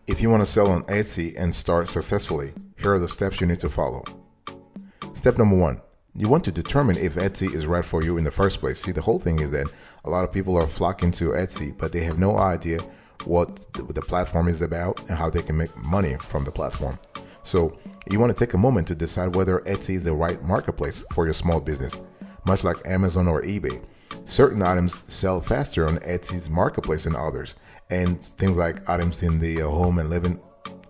If you want to sell on Etsy and start successfully, here are the steps you need to follow. Step number one, you want to determine if Etsy is right for you in the first place. See, the whole thing is that a lot of people are flocking to Etsy, but they have no idea what the platform is about and how they can make money from the platform. So you want to take a moment to decide whether Etsy is the right marketplace for your small business. Much like Amazon or eBay, certain items sell faster on Etsy's marketplace than others, and things like items in the home and living,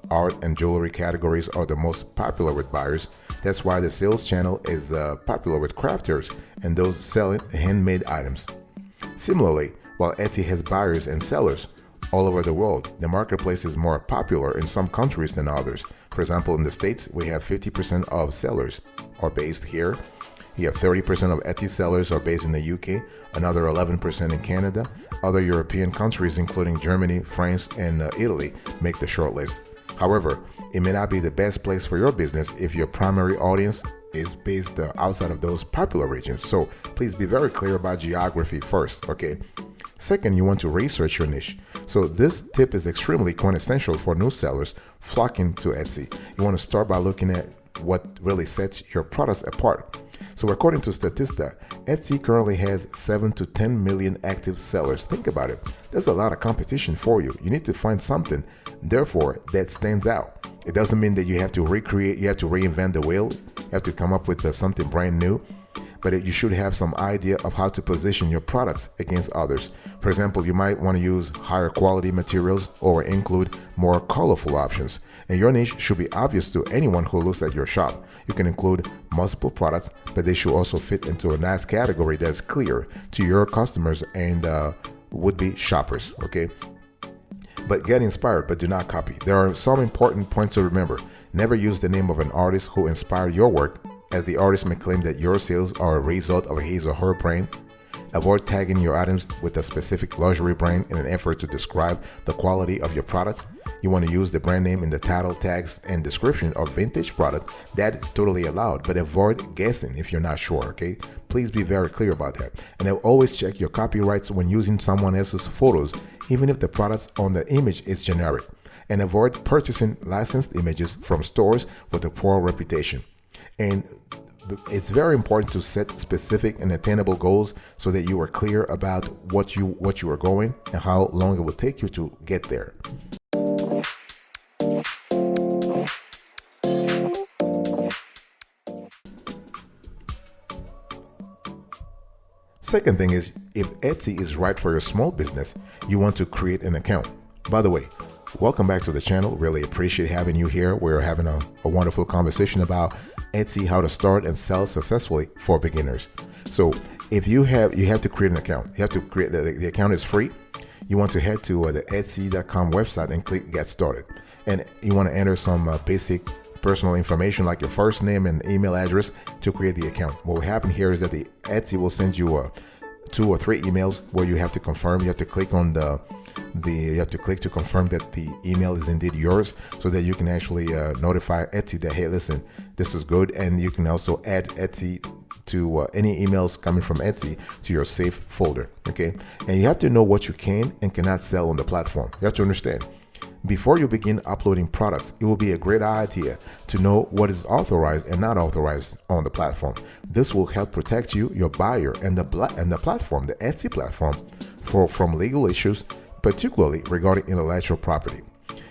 art and jewelry categories are the most popular with buyers. That's why the sales channel is popular with crafters and those selling handmade items. Similarly, while Etsy has buyers and sellers all over the world, the marketplace is more popular in some countries than others. For example, in the States, we have 50% of sellers are based here. You have 30% of Etsy sellers are based in the UK, another 11% in Canada. Other European countries, including Germany, France, and Italy, make the shortlist. However, it may not be the best place for your business if your primary audience is based outside of those popular regions. So please be very clear about geography first, okay? Second, you want to research your niche. So this tip is extremely quintessential for new sellers flocking to Etsy. You want to start by looking at what really sets your products apart. So according to Statista, Etsy currently has 7 to 10 million active sellers. Think about it. There's a lot of competition for you. You need to find something, therefore, that stands out. It doesn't mean that you have to recreate, you have to reinvent the wheel, you have to come up with something brand new, but you should have some idea of how to position your products against others. For example, you might want to use higher quality materials or include more colorful options. And your niche should be obvious to anyone who looks at your shop. You can include multiple products, but they should also fit into a nice category that's clear to your customers and would-be shoppers, okay? But get inspired, but do not copy. There are some important points to remember. Never use the name of an artist who inspired your work, as the artist may claim that your sales are a result of his or her brand. Avoid tagging your items with a specific luxury brand in an effort to describe the quality of your product. You want to use the brand name in the title, tags, and description of vintage product. That is totally allowed, but avoid guessing if you're not sure, okay? Please be very clear about that. And always check your copyrights when using someone else's photos, even if the product on the image is generic. And avoid purchasing licensed images from stores with a poor reputation. And it's very important to set specific and attainable goals so that you are clear about what you are going and how long it will take you to get there. Second thing is, if Etsy is right for your small business, you want to create an account. By the way, welcome back to the channel. Really appreciate having you here. We're having a wonderful conversation about Etsy, how to start and sell successfully for beginners. So if you have to create an account. You have to create, the account is free. You want to head to the Etsy.com website and click get started. And you want to enter some basic personal information like your first name and email address to create the account. What will happen here is that the Etsy will send you 2 or 3 emails where you have to confirm. You have to click on you have to click to confirm that the email is indeed yours, so that you can actually notify Etsy that, hey, listen, this is good. And you can also add Etsy to any emails coming from Etsy to your safe folder, okay? And you have to know what you can and cannot sell on the platform. You have to understand. Before you begin uploading products, it will be a great idea to know what is authorized and not authorized on the platform. This will help protect you, your buyer, and the platform, the Etsy platform, from legal issues, particularly regarding intellectual property.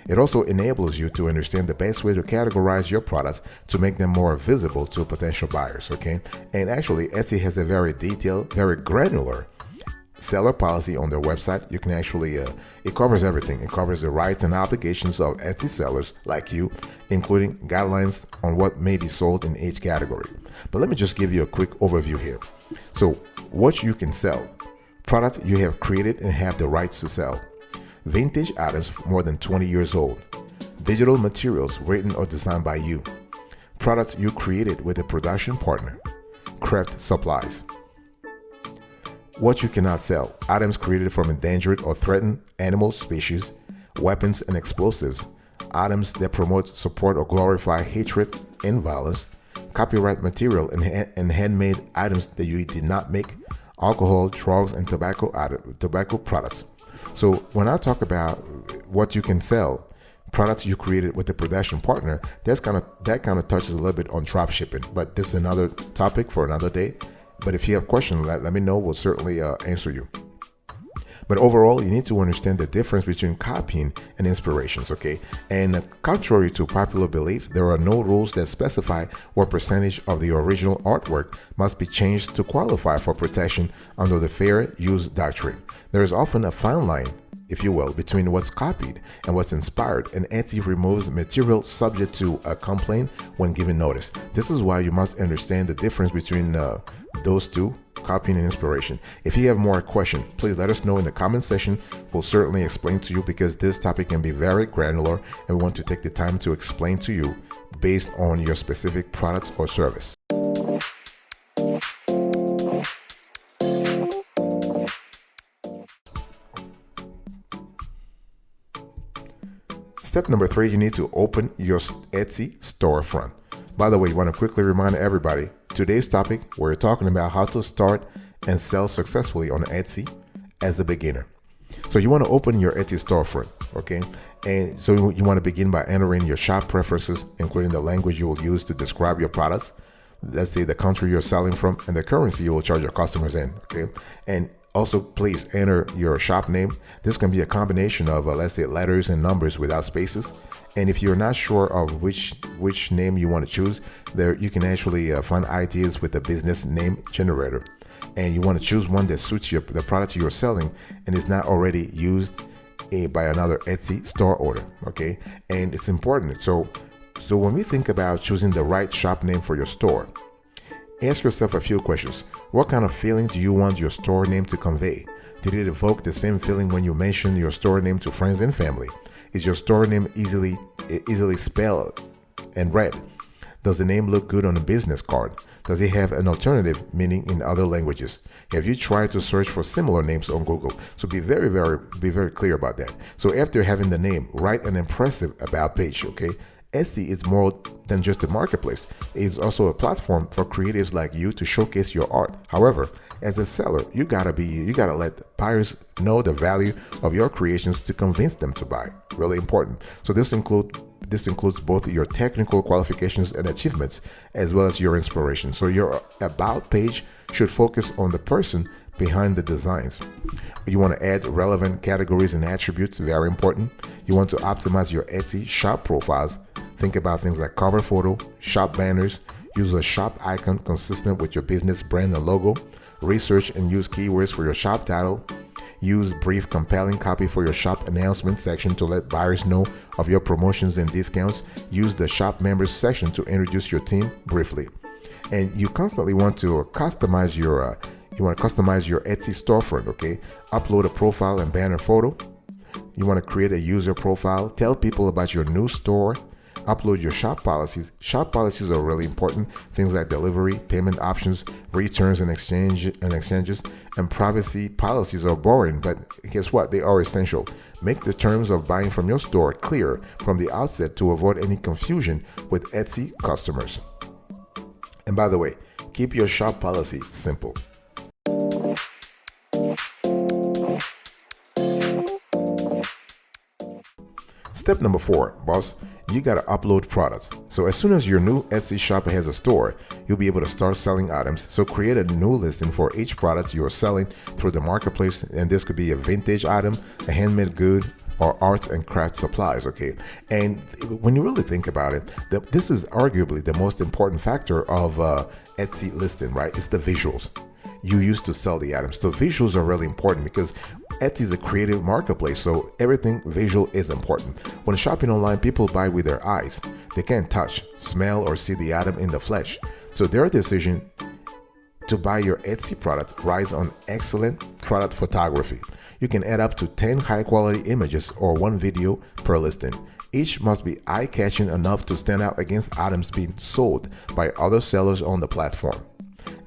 It also enables you to understand the best way to categorize your products to make them more visible to potential buyers, okay? And actually, Etsy has a very detailed, very granular seller policy on their website. You can actually, it covers everything. It covers the rights and obligations of Etsy sellers like you, including guidelines on what may be sold in each category. But let me just give you a quick overview here. So what you can sell: products you have created and have the rights to sell, vintage items more than 20 years old, digital materials written or designed by you, products you created with a production partner, craft supplies. What you cannot sell: items created from endangered or threatened animal species, weapons and explosives, items that promote, support, or glorify hatred and violence, copyright material and handmade items that you did not make, alcohol, drugs, and tobacco products. So when I talk about what you can sell, products you created with a production partner, that kind of touches a little bit on drop shipping. But this is another topic for another day. But if you have questions, let me know. We'll certainly answer you. But overall, you need to understand the difference between copying and inspirations, okay? And contrary to popular belief, there are no rules that specify what percentage of the original artwork must be changed to qualify for protection under the fair use doctrine. There is often a fine line, if you will, between what's copied and what's inspired, and Etsy removes material subject to a complaint when given notice. This is why you must understand the difference between those two, copying and inspiration. If you have more questions, please let us know in the comment section. We'll certainly explain to you, because this topic can be very granular, and we want to take the time to explain to you based on your specific products or service. Step number 3, you need to open your Etsy storefront. By the way, I want to quickly remind everybody, today's topic, we're talking about how to start and sell successfully on Etsy as a beginner. So you want to open your Etsy storefront, okay? And so you want to begin by entering your shop preferences, including the language you will use to describe your products. Let's say the country you're selling from and the currency you will charge your customers in, okay? And also, please enter your shop name. This can be a combination of, let's say, letters and numbers without spaces. And if you're not sure of which name you want to choose, there you can actually find ideas with the business name generator. And you want to choose one that suits the product you're selling and is not already used by another Etsy store owner, okay? And it's important. So when we think about choosing the right shop name for your store, ask yourself a few questions. What kind of feeling do you want your store name to convey? Did it evoke the same feeling when you mention your store name to friends and family? Is your store name easily spelled and read? Does the name look good on a business card? Does it have an alternative meaning in other languages? Have you tried to search for similar names on Google? So be very clear about that. So after having the name, write an impressive about page, okay? Etsy is more than just a marketplace. It's also a platform for creatives like you to showcase your art. However, as a seller, you gotta let buyers know the value of your creations to convince them to buy. Really important. So this includes both your technical qualifications and achievements, as well as your inspiration. So your about page should focus on the person behind the designs. You want to add relevant categories and attributes, very important. You want to optimize your Etsy shop profiles. Think about things like cover photo, shop banners, use a shop icon consistent with your business brand and logo, research and use keywords for your shop title, use brief compelling copy for your shop announcement section to let buyers know of your promotions and discounts, use the shop members section to introduce your team briefly. And you constantly want to customize your Etsy storefront, okay? Upload a profile and banner photo. You want to create a user profile, tell people about your new store, upload your shop policies. Shop policies are really important. Things like delivery, payment options, returns and exchanges, and privacy policies are boring, but guess what? They are essential. Make the terms of buying from your store clear from the outset to avoid any confusion with Etsy customers. And by the way, keep your shop policy simple. Step number 4, boss, you gotta upload products. So as soon as your new Etsy shop has a store, you'll be able to start selling items. So create a new listing for each product you are selling through the marketplace, and this could be a vintage item, a handmade good, or arts and craft supplies, okay? And when you really think about it, this is arguably the most important factor of Etsy listing, right? It's the visuals you use to sell the items. So visuals are really important because Etsy is a creative marketplace, so everything visual is important. When shopping online, people buy with their eyes. They can't touch, smell, or see the item in the flesh. So their decision to buy your Etsy product rides on excellent product photography. You can add up to 10 high-quality images or one video per listing. Each must be eye-catching enough to stand out against items being sold by other sellers on the platform.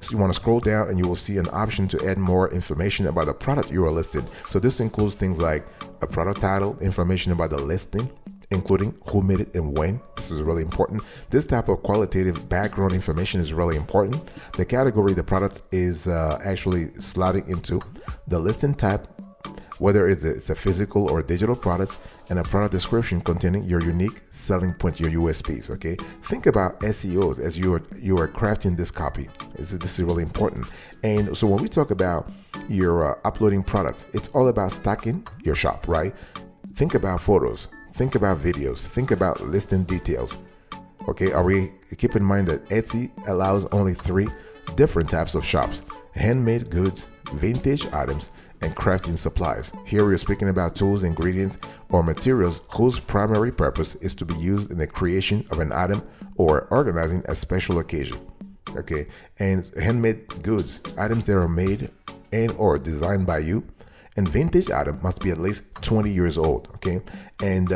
So you want to scroll down and you will see an option to add more information about the product you are listed. So this includes things like a product title, information about the listing, including who made it and when. This is really important. This type of qualitative background information is really important. The category the product is actually slotting into, the listing type, whether it's a physical or digital product, and a product description containing your unique selling point, your USPs. Okay, think about SEOs as you are crafting this copy. This is really important. And so when we talk about your uploading products, it's all about stacking your shop, right? Think about photos, think about videos, think about listing details. Okay, keep in mind that Etsy allows only 3 different types of shops: handmade goods, vintage items, and crafting supplies. Here we're speaking about tools, ingredients, or materials whose primary purpose is to be used in the creation of an item or organizing a special occasion. Okay, and handmade goods, items that are made and or designed by you, and vintage item must be at least 20 years old. Okay, and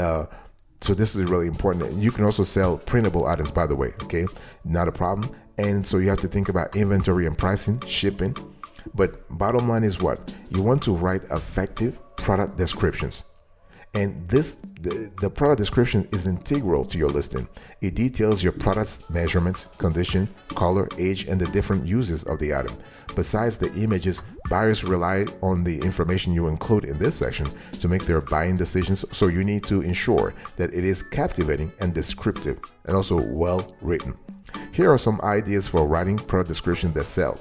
so this is really important. You can also sell printable items, by the way. Okay, not a problem. And so you have to think about inventory and pricing, shipping. But bottom line is what? You want to write effective product descriptions. And the product description is integral to your listing. It details your product's measurements, condition, color, age, and the different uses of the item. Besides the images, buyers rely on the information you include in this section to make their buying decisions, so you need to ensure that it is captivating and descriptive and also well written. Here are some ideas for writing product descriptions that sell.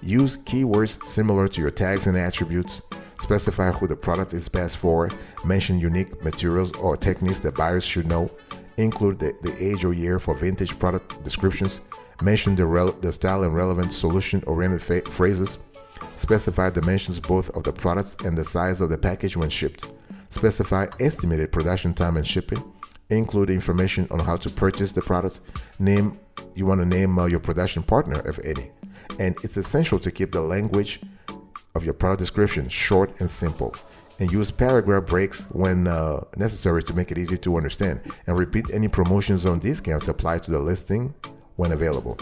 Use keywords similar to your tags and attributes. Specify who the product is best for. Mention unique materials or techniques that buyers should know. Include the age or year for vintage product descriptions. Mention the style and relevant solution-oriented phrases. Specify dimensions both of the products and the size of the package when shipped. Specify estimated production time and shipping. Include information on how to purchase the product. You want to name your production partner, if any. And it's essential to keep the language of your product description short and simple, and use paragraph breaks when necessary to make it easy to understand, and repeat any promotions or discounts applied to the listing when available.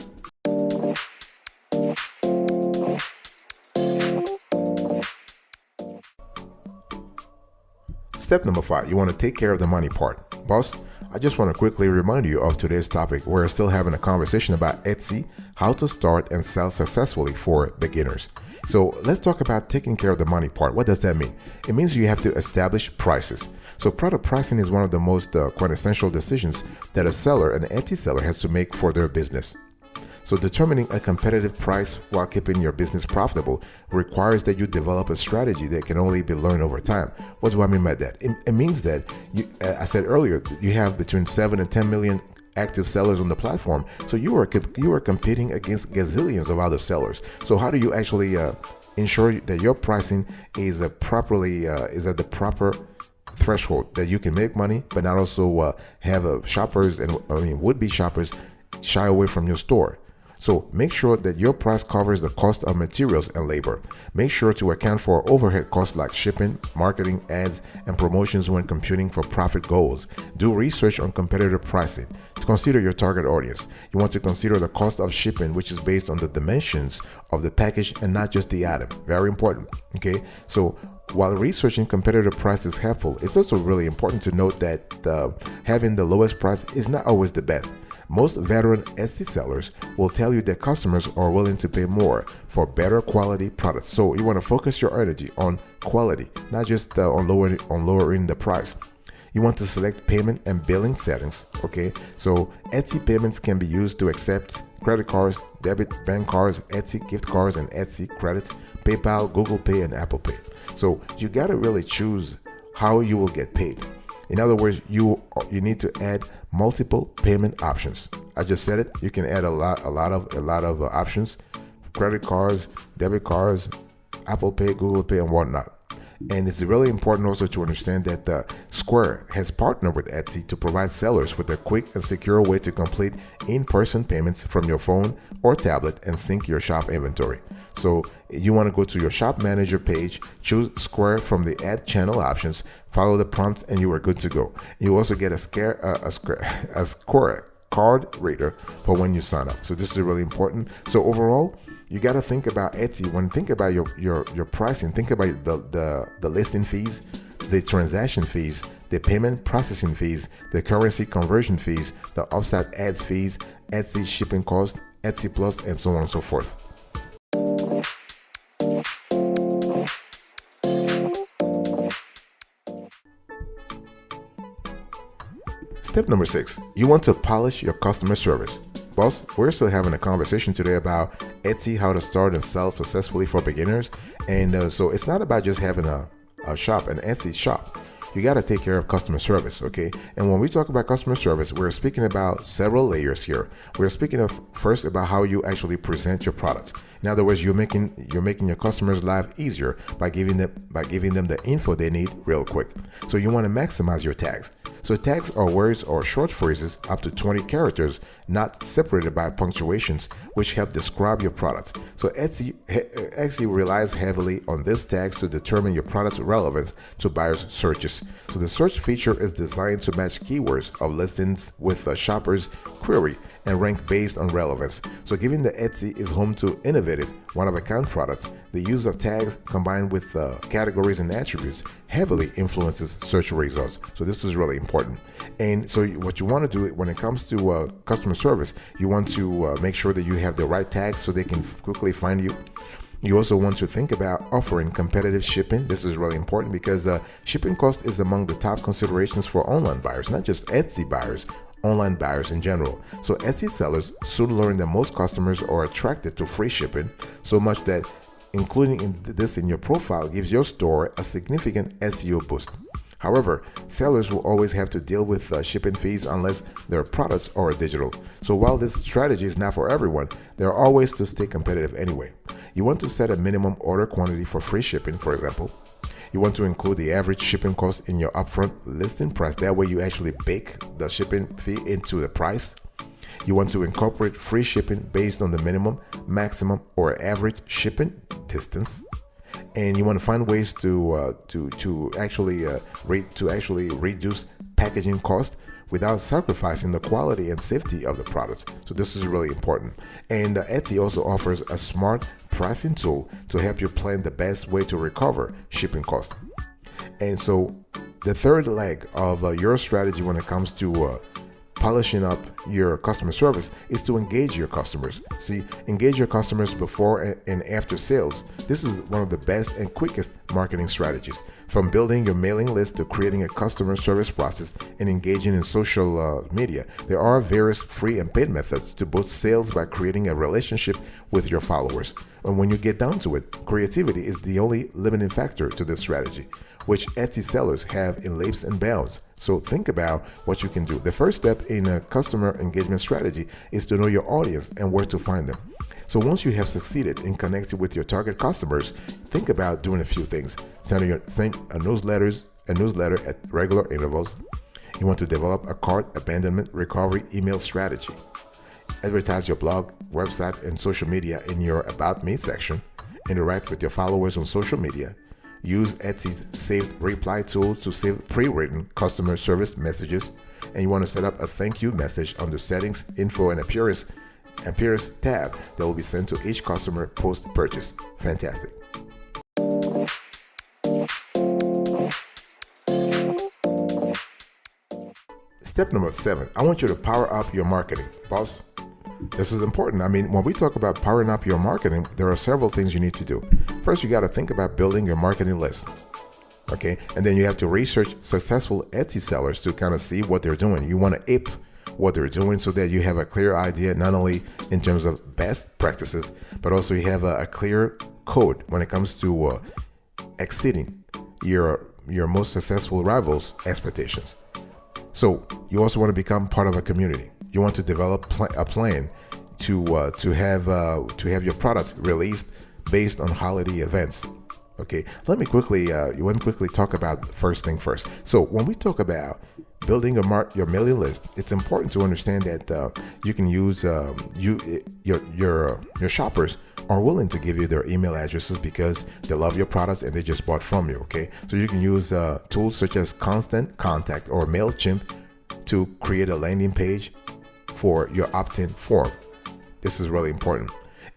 Step number 5, you want to take care of the money part. Boss, I just want to quickly remind you of today's topic. We're still having a conversation about Etsy, how to start and sell successfully for beginners. So let's talk about taking care of the money part. What does that mean? It means you have to establish prices. So product pricing is one of the most quintessential decisions that a seller, an Etsy seller, has to make for their business. So determining a competitive price while keeping your business profitable requires that you develop a strategy that can only be learned over time. What do I mean by that? It means that, I said earlier, you have between 7 and 10 million active sellers on the platform. So you are competing against gazillions of other sellers. So how do you actually ensure that your pricing is at the proper threshold that you can make money, but not also have shoppers and would-be shoppers shy away from your store? So make sure that your price covers the cost of materials and labor. Make sure to account for overhead costs like shipping, marketing, ads, and promotions when computing for profit goals. Do research on competitor pricing. To consider your target audience, you want to consider the cost of shipping, which is based on the dimensions of the package and not just the item. Very important. Okay, so while researching competitor price is helpful, it's also really important to note that having the lowest price is not always the best. Most veteran Etsy sellers will tell you that customers are willing to pay more for better quality products. So you want to focus your energy on quality, not just on lowering the price. You want to select payment and billing settings. Okay, so Etsy payments can be used to accept credit cards, debit bank cards, Etsy gift cards, and Etsy credits, PayPal, Google Pay, and Apple Pay. So you got to really choose how you will get paid. In other words, you need to add multiple payment options. I just said it. You can add a lot of options: credit cards, debit cards, Apple Pay, Google Pay, and whatnot. And it's really important also to understand that Square has partnered with Etsy to provide sellers with a quick and secure way to complete in-person payments from your phone or tablet and sync your shop inventory. So you want to go to your shop manager page, choose Square from the add channel options, follow the prompts, and you are good to go. You also get a Square card reader for when you sign up. So this is really important. So overall, you got to think about Etsy. When you think about your pricing, think about the listing fees, the transaction fees, the payment processing fees, the currency conversion fees, the offsite ads fees, Etsy shipping costs, Etsy Plus, and so on and so forth. Step number 6, you want to polish your customer service. Boss, we're still having a conversation today about Etsy, how to start and sell successfully for beginners. And so it's not about just having a shop, an Etsy shop. You got to take care of customer service, okay? And when we talk about customer service, we're speaking about several layers here. We're speaking of first about how you actually present your products. In other words, you're making your customers' life easier by giving them the info they need real quick. So you want to maximize your tags. So tags are words or short phrases up to 20 characters, not separated by punctuations, which help describe your products. So Etsy relies heavily on these tags to determine your product's relevance to buyers' searches. So the search feature is designed to match keywords of listings with a shopper's query and rank based on relevance. So given that Etsy is home to innovative, one-of-a-kind products, the use of tags combined with categories and attributes heavily influences search results. So this is really important. And so what you want to do when it comes to customer service, you want to make sure that you have the right tags so they can quickly find you. You also want to think about offering competitive shipping. This is really important because shipping cost is among the top considerations for online buyers, not just Etsy buyers, online buyers in general. So Etsy sellers soon learn that most customers are attracted to free shipping, so much that including this in your profile gives your store a significant SEO boost. However, sellers will always have to deal with shipping fees unless their products are digital. So while this strategy is not for everyone, there are always to stay competitive anyway. You want to set a minimum order quantity for free shipping, for example. You want to include the average shipping cost in your upfront listing price. That way you actually bake the shipping fee into the price. You want to incorporate free shipping based on the minimum, maximum, or average shipping distance. And you want to find ways to actually reduce packaging cost without sacrificing the quality and safety of the products. So this is really important. And Etsy also offers a smart pricing tool to help you plan the best way to recover shipping costs. And so the third leg of your strategy when it comes to polishing up your customer service is to engage your customers. See, engage your customers before and after sales. This is one of the best and quickest marketing strategies. From building your mailing list to creating a customer service process and engaging in social media, there are various free and paid methods to boost sales by creating a relationship with your followers. And when you get down to it, creativity is the only limiting factor to this strategy, which Etsy sellers have in leaps and bounds. So think about what you can do. The first step in a customer engagement strategy is to know your audience and where to find them. So once you have succeeded in connecting with your target customers, think about doing a few things. Send a newsletter at regular intervals. You want to develop a cart abandonment recovery email strategy. Advertise your blog, website, and social media in your About Me section. Interact with your followers on social media. Use Etsy's saved reply tool to save pre-written customer service messages. And you want to set up a thank you message under settings, info, and appearance tab that will be sent to each customer post-purchase. Fantastic. Step number 7, I want you to power up your marketing. Boss, this is important. I mean, when we talk about powering up your marketing, there are several things you need to do. First, you got to think about building your marketing list. Okay. And then you have to research successful Etsy sellers to kind of see what they're doing. You want to ape what they're doing so that you have a clear idea, not only in terms of best practices, but also you have a clear code when it comes to exceeding your most successful rivals' expectations. So you also want to become part of a community. You want to develop a plan to have your products released based on holiday events. Okay, let me quickly talk about the first thing first. So when we talk about building your mailing list, it's important to understand that you can use your shoppers are willing to give you their email addresses because they love your products and they just bought from you. Okay, so you can use tools such as Constant Contact or MailChimp to create a landing page for your opt-in form. This is really important.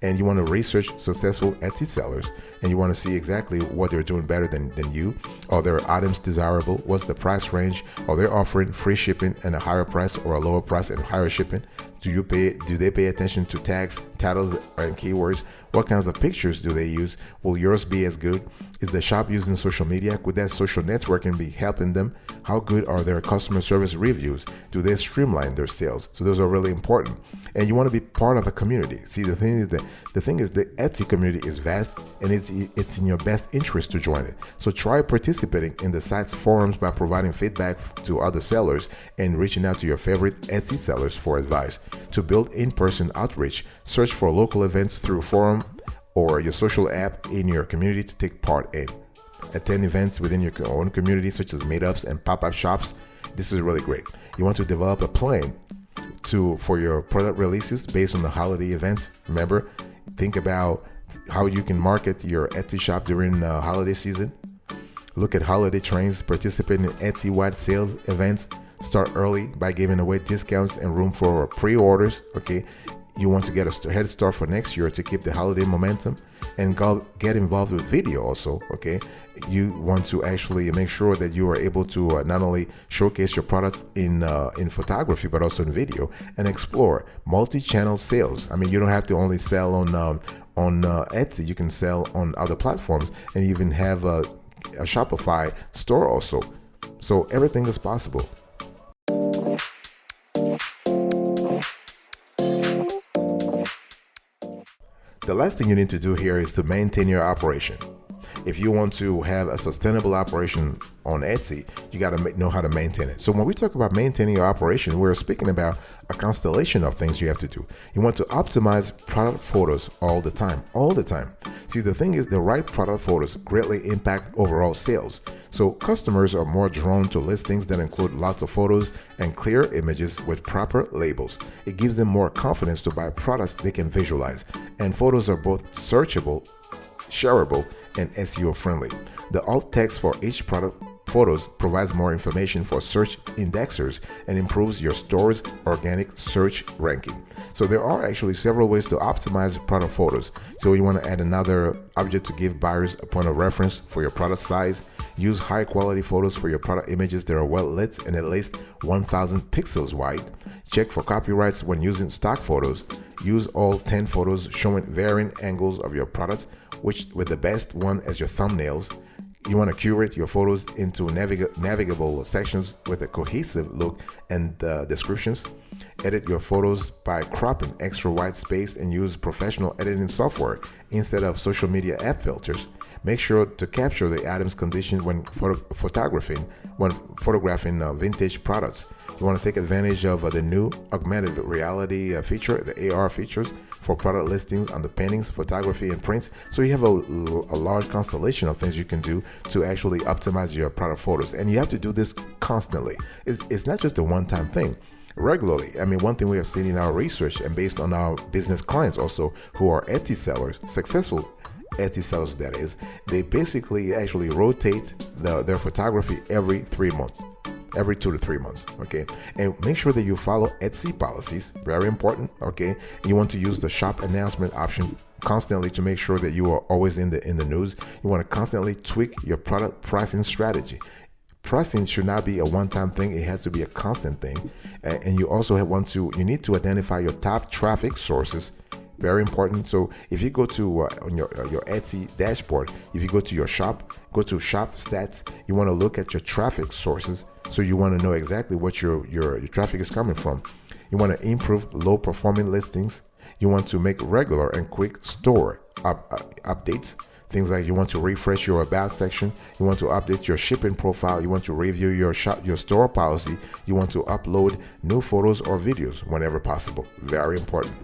And you want to research successful Etsy sellers. and you want to see exactly what they're doing better than you. Are their items desirable? What's the price range? Are they offering free shipping and a higher price, or a lower price and higher shipping? Do they pay attention to tags, titles, and keywords? What kinds of pictures do they use? Will yours be as good? Is the shop using social media? Could that social networking be helping them? How good are their customer service reviews? Do they streamline their sales? So those are really important. And you want to be part of a community. See, the thing is the Etsy community is vast, and it's in your best interest to join it. So try participating in the site's forums by providing feedback to other sellers and reaching out to your favorite Etsy sellers for advice. To build in-person outreach, search for local events through forum or your social app in your community to take part in. Attend events within your own community, such as meetups and pop-up shops. This is really great. You want to develop a plan for your product releases based on the holiday events. Remember, think about how you can market your Etsy shop during the holiday season. Look at holiday trends, participate in Etsy-wide sales events. Start early by giving away discounts and room for pre-orders. Okay, you want to get a head start for next year to keep the holiday momentum, and get involved with video also. Okay, you want to actually make sure that you are able to not only showcase your products in photography but also in video, and explore multi-channel sales. I mean, you don't have to only sell on Etsy. You can sell on other platforms, and even have a Shopify store also. So everything is possible. The last thing you need to do here is to maintain your operation. If you want to have a sustainable operation on Etsy, you got to know how to maintain it. So when we talk about maintaining your operation, we're speaking about a constellation of things you have to do. You want to optimize product photos all the time. See, the thing is, the right product photos greatly impact overall sales. So customers are more drawn to listings that include lots of photos and clear images with proper labels. It gives them more confidence to buy products they can visualize. And photos are both searchable, shareable, and SEO friendly. The alt text for each product photos provides more information for search indexers and improves your store's organic search ranking. So there are actually several ways to optimize product photos. So you want to add another object to give buyers a point of reference for your product size. Use high quality photos for your product images that are well lit and at least 1000 pixels wide. Check for copyrights when using stock photos. Use all 10 photos showing varying angles of your product, with the best one as your thumbnails. You want to curate your photos into navigable sections with a cohesive look and descriptions. Edit your photos by cropping extra white space and use professional editing software instead of social media app filters. Make sure to capture the item's condition when photographing vintage products. You want to take advantage of the new augmented reality feature, the AR features, for product listings on the paintings, photography, and prints. So you have a large constellation of things you can do to actually optimize your product photos. And you have to do this constantly. It's not just a one-time thing. Regularly. I mean, one thing we have seen in our research and based on our business clients also who are Etsy sellers, successful Etsy sellers that is, they basically actually rotate their photography every 3 months. Every 2 to 3 months, okay? And make sure that you follow Etsy policies, very important, okay? You want to use the shop announcement option constantly to make sure that you are always in the news. You want to constantly tweak your product pricing strategy. Pricing should not be a one-time thing. It has to be a constant thing. And you also you need to identify your top traffic sources. Very important. So if you go to on your Etsy dashboard, if you go to your shop, go to shop stats, you want to look at your traffic sources. So you want to know exactly what your traffic is coming from. You want to improve low performing listings. You want to make regular and quick store updates. Things like you want to refresh your about section. You want to update your shipping profile. You want to review your store policy. You want to upload new photos or videos whenever possible. Very important.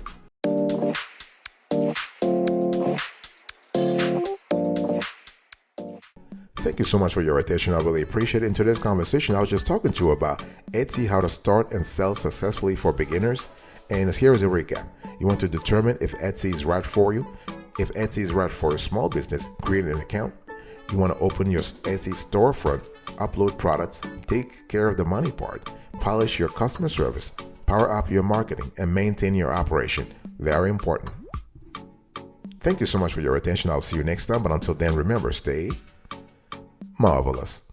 Thank you so much for your attention. I really appreciate it. In today's conversation, I was just talking to you about Etsy, how to start and sell successfully for beginners. And here is a recap. You want to determine if Etsy is right for you. If Etsy is right for a small business, create an account. You want to open your Etsy storefront, upload products, take care of the money part, polish your customer service, power up your marketing, and maintain your operation. Very important. Thank you so much for your attention. I'll see you next time. But until then, remember, stay marvelous.